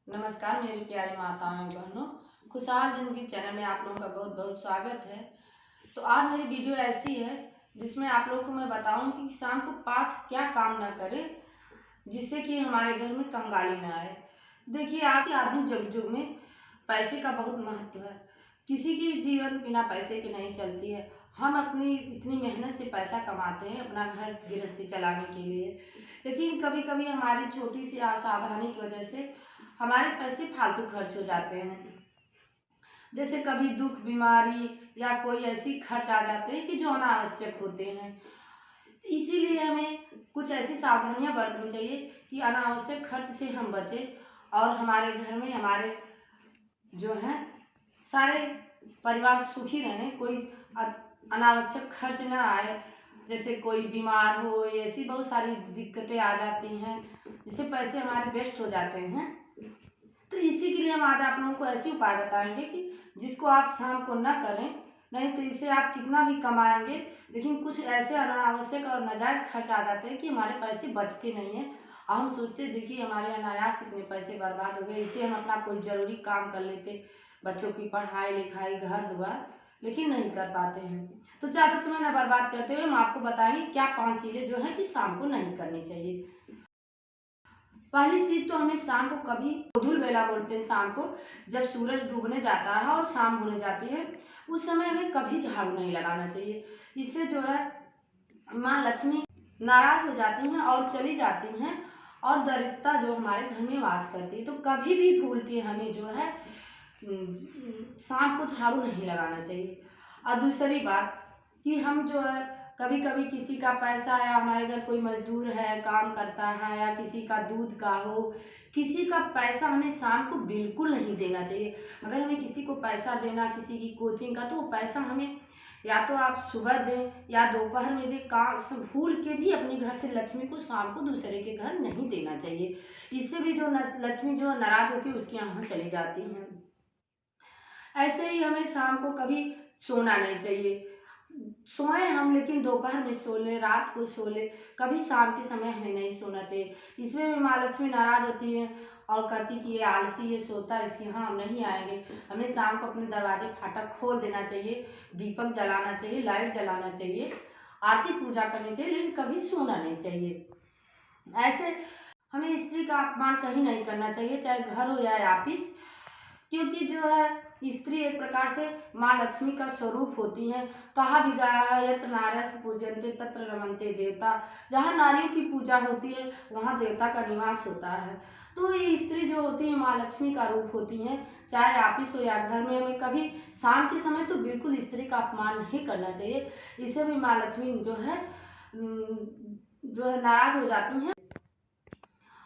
नमस्कार मेरी प्यारी माताओं एवं बहनों, खुशहाल जिंदगी चैनल में आप लोगों का बहुत बहुत स्वागत है। तो आज मेरी वीडियो ऐसी है जिसमें आप लोगों को मैं बताऊंगी कि शाम को 5 क्या काम ना करें जिससे कि हमारे घर में कंगाली ना आए। देखिए, आज के आधुनिक युग में पैसे का बहुत महत्व है। किसी की भी जीवन बिना पैसे के नहीं चलती है। हम अपनी इतनी मेहनत से पैसा कमाते हैं अपना घर गृहस्थी चलाने के लिए, लेकिन कभी कभी हमारी छोटी सी असावधानी की वजह से हमारे पैसे फालतू खर्च हो जाते हैं। जैसे कभी दुख बीमारी या कोई ऐसी खर्च आ जाते हैं कि जो अनावश्यक होते हैं। इसीलिए हमें कुछ ऐसी सावधानियां बरतनी चाहिए कि अनावश्यक खर्च से हम बचें और हमारे घर में हमारे जो है सारे परिवार सुखी रहें, कोई अनावश्यक खर्च ना आए। जैसे कोई बीमार हो, ऐसी बहुत सारी दिक्कतें आ जाती हैं जिससे पैसे हमारे वेस्ट हो जाते हैं। तो इसी के लिए हम आज आप लोगों को ऐसे उपाय बताएंगे कि जिसको आप शाम को न करें, नहीं तो इससे आप कितना भी कमाएंगे लेकिन कुछ ऐसे अनावश्यक और नाजायज खर्च आ जाते हैं कि हमारे पैसे बचते नहीं हैं और हम सोचते देखिए हमारे अनायास इतने पैसे बर्बाद हो गए, इससे हम अपना कोई ज़रूरी काम कर लेते, बच्चों की पढ़ाई लिखाई घर द्वार, लेकिन नहीं कर पाते हैं। तो ज़्यादा समय न बर्बाद करते हुए हम आपको बताएंगे क्या 5 चीज़ें जो है कि शाम को नहीं करनी चाहिए। पहली चीज तो हमें शाम को कभी गोधूल बेला बोलते हैं, शाम को जब सूरज डूबने जाता है और शाम होने जाती है उस समय हमें कभी झाड़ू नहीं लगाना चाहिए। इससे जो है माँ लक्ष्मी नाराज हो जाती हैं और चली जाती हैं और दरिद्रता जो हमारे घर में वास करती है। तो कभी भी भूल के हमें जो है शाम को झाड़ू नहीं लगाना चाहिए। और दूसरी बात कि हम जो है कभी कभी किसी का पैसा या हमारे घर कोई मजदूर है काम करता है या किसी का दूध का हो, किसी का पैसा हमें शाम को बिल्कुल नहीं देना चाहिए। अगर हमें किसी को पैसा देना किसी की कोचिंग का, तो वो पैसा हमें या तो आप सुबह दें या दोपहर में दें। काम भूल के भी अपने घर से लक्ष्मी को शाम को दूसरे के घर नहीं देना चाहिए। इससे भी जो लक्ष्मी जो नाराज होकर उसके यहाँ चली जाती हैं। ऐसे ही हमें शाम को कभी सोना नहीं चाहिए। सोएं हम लेकिन दोपहर में सो लें, रात को सो लें, कभी शाम के समय हमें नहीं सोना चाहिए। इसमें भी माँ लक्ष्मी नाराज होती है और कहती कि ये आलसी ये सोता है, इसके यहाँ हम नहीं आएंगे। हमें शाम को अपने दरवाजे फाटक खोल देना चाहिए, दीपक जलाना चाहिए, लाइट जलाना चाहिए, आरती पूजा करनी चाहिए, लेकिन कभी सोना नहीं चाहिए। ऐसे हमें स्त्री का अपमान कहीं नहीं करना चाहिए, चाहे घर हो या ऑफिस, क्योंकि जो है स्त्री एक प्रकार से माँ लक्ष्मी का स्वरूप होती हैं। कहा भी गया है यत्र नार्यस्तु पूज्यन्ते तत्र रमन्ते देवता। जहाँ नारियों की पूजा होती है वहाँ देवता का निवास होता है। तो ये स्त्री जो होती है माँ लक्ष्मी का रूप होती हैं। चाहे ऑफिस हो या घर में, हमें कभी शाम के समय तो बिल्कुल स्त्री का अपमान नहीं करना चाहिए। इससे भी माँ लक्ष्मी जो है नाराज हो जाती हैं।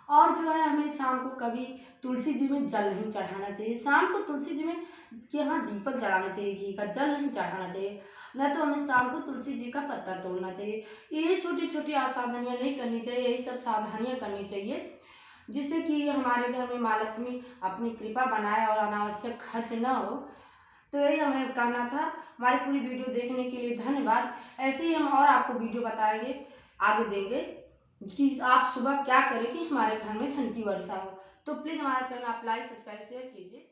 और जो है हमें शाम को कभी तुलसी जी में जल नहीं चढ़ाना चाहिए। शाम को तुलसी जी में के यहाँ दीपक जलाना चाहिए, घी का जल नहीं चढ़ाना चाहिए। न तो हमें शाम को तुलसी जी का पत्ता तोड़ना चाहिए। ये छोटी छोटी असावधानियां नहीं करनी चाहिए, यही सब सावधानियां करनी चाहिए जिससे कि हमारे घर में माँ लक्ष्मी अपनी कृपा बनाए और अनावश्यक खर्च न हो। तो यही हमें कहना था। हमारी पूरी वीडियो देखने के लिए धन्यवाद। ऐसे ही हम और आपको वीडियो बताएंगे, आगे देंगे कि आप सुबह क्या करें कि हमारे घर में धन की वर्षा हो। तो प्लीज़ हमारा चैनल आप लाइक सब्सक्राइब शेयर कीजिए।